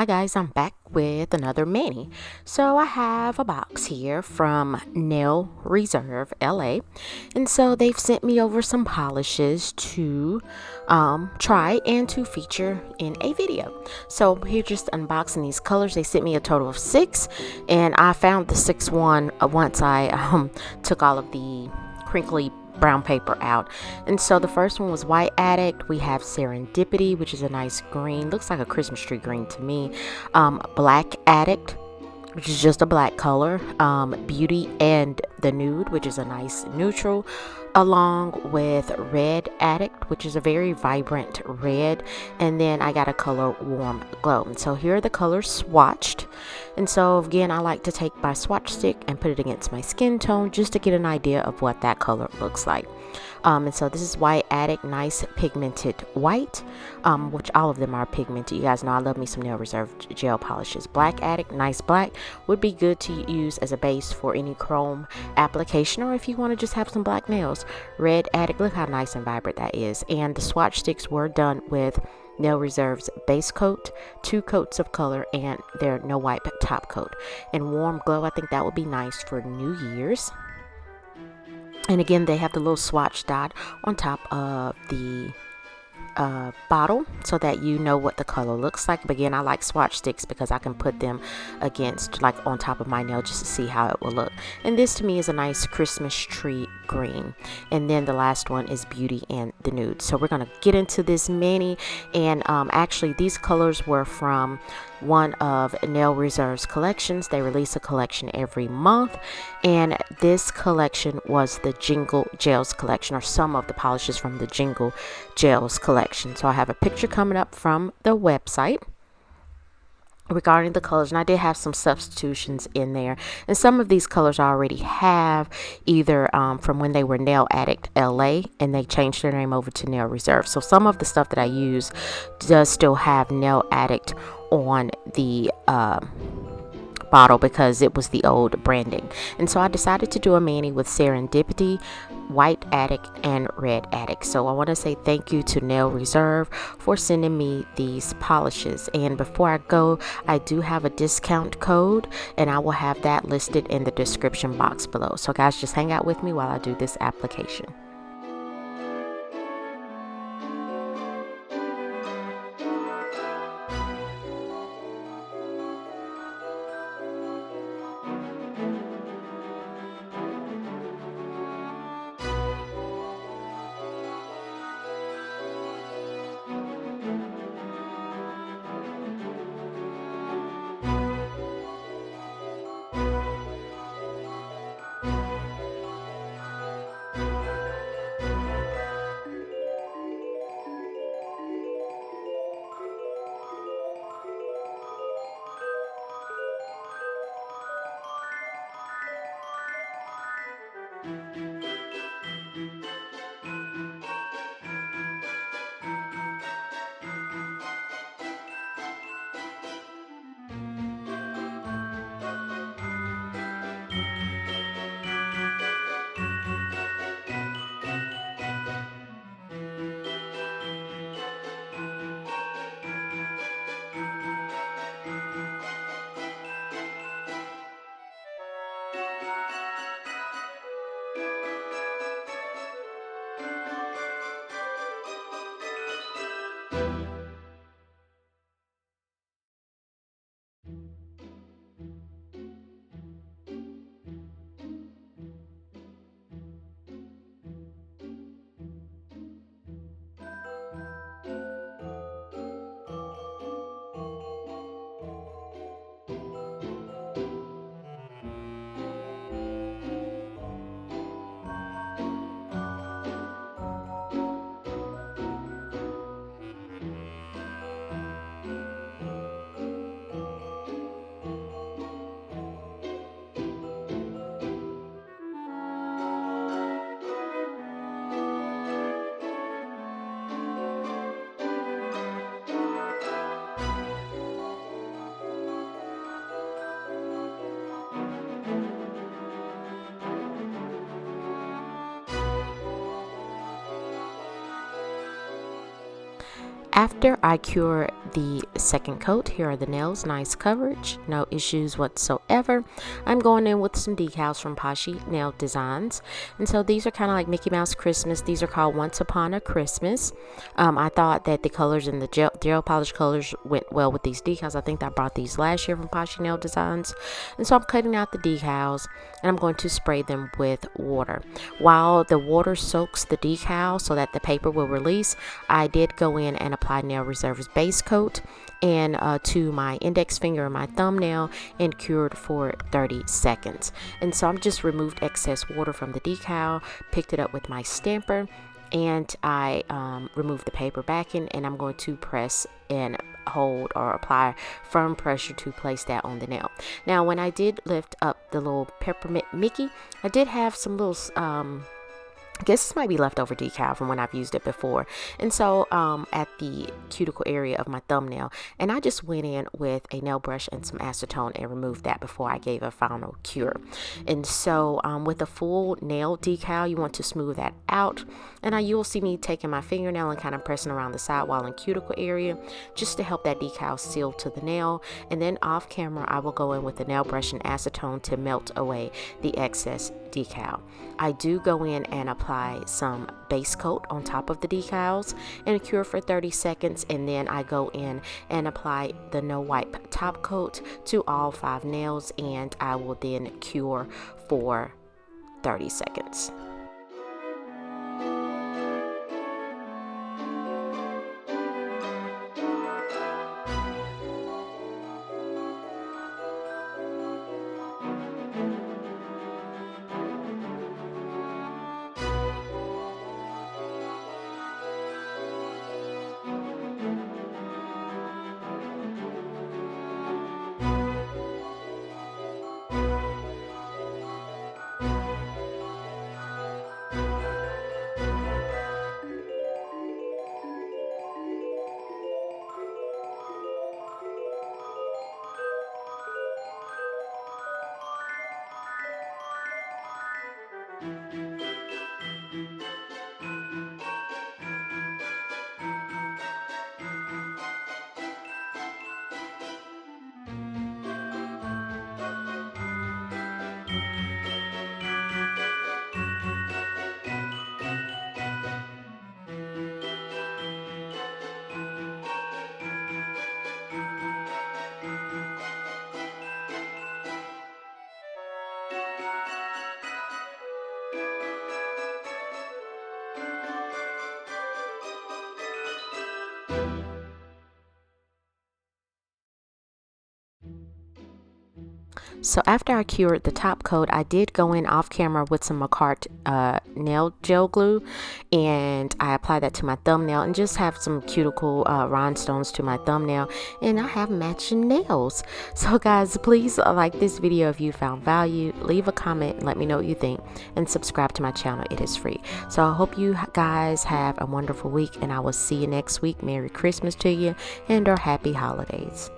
Hi guys, I'm back with another mini. So I have a box here from Nail Reserve LA, and so they've sent me over some polishes to try and to feature in a video. So here, just unboxing these colors. They sent me a total of 6, and I found the 6th one once I took all of the crinkly brown paper out. And so the first one was White Addict. We have Serendipity, which is a nice green, looks like a Christmas tree green to me. Black Addict, which is just a black color. Beauty and the Nude, which is a nice neutral, along with Red Addict, which is a very vibrant red. And then I got a color Warm Glow. And so here are the colors swatched. And so again, I like to take my swatch stick and put it against my skin tone just to get an idea of what that color looks like. And so this is White Addict, nice pigmented white, which all of them are pigmented. You guys know I love me some Nail Reserve gel polishes. Black Addict, nice black, would be good to use as a base for any chrome application, or if you want to just have some black nails. Red Addict, look how nice and vibrant that is. And the swatch sticks were done with Nail Reserve's base coat, 2 coats of color, and their no wipe top coat. And Warm Glow, I think that would be nice for New Year's. And again, they have the little swatch dot on top of the bottle so that you know what the color looks like. But again, I like swatch sticks because I can put them against, like, on top of my nail just to see how it will look. And this to me is a nice Christmas tree green. And then the last one is Beauty and the Nude. So we're going to get into this mini. And actually these colors were from one of Nail Reserve's collections. They release a collection every month, and this collection was the Jingle Gels collection, or some of the polishes from the Jingle Gels collection. So I have a picture coming up from the website regarding the colors, and I did have some substitutions in there, and some of these colors I already have either from when they were Nail Addict LA and they changed their name over to Nail Reserve. So some of the stuff that I use does still have Nail Addict on the bottle because it was the old branding. And so I decided to do a mani with Serendipity, White Addict, and Red Addict. So I want to say thank you to Nail Reserve for sending me these polishes. And before I go, I do have a discount code, and I will have that listed in the description box below. So guys, just hang out with me while I do this application. After I cure the second coat, here are the nails, nice coverage, no issues whatsoever. I'm going in with some decals from Poshy Nail Designs. And so these are kind of like Mickey Mouse Christmas. These are called Once Upon a Christmas. I thought that the colors and the gel polish colors went well with these decals. I think I bought these last year from Poshy Nail Designs. And so I'm cutting out the decals and I'm going to spray them with water. While the water soaks the decal so that the paper will release, I did go in and apply Nail Reserve's base coat and to my index finger and my thumbnail and cured for 30 seconds. And so I'm just removed excess water from the decal, picked it up with my stamper, and I removed the paper backing, and I'm going to press and hold or apply firm pressure to place that on the nail. Now when I did lift up the little peppermint Mickey, I did have some little I guess this might be leftover decal from when I've used it before. And so at the cuticle area of my thumbnail, and I just went in with a nail brush and some acetone and removed that before I gave a final cure. And so with a full nail decal, you want to smooth that out. And you'll see me taking my fingernail and kind of pressing around the sidewall and cuticle area just to help that decal seal to the nail. And then off camera, I will go in with the nail brush and acetone to melt away the excess decal. I do go in and apply some base coat on top of the decals and cure for 30 seconds, and then I go in and apply the no wipe top coat to all 5 nails, and I will then cure for 30 seconds. So after I cured the top coat, I did go in off camera with some Macart nail gel glue, and I applied that to my thumbnail and just have some cuticle rhinestones to my thumbnail, and I have matching nails. So guys, please like this video if you found value, leave a comment and let me know what you think, and subscribe to my channel. It is free. So I hope you guys have a wonderful week, and I will see you next week. Merry Christmas to you and or happy holidays.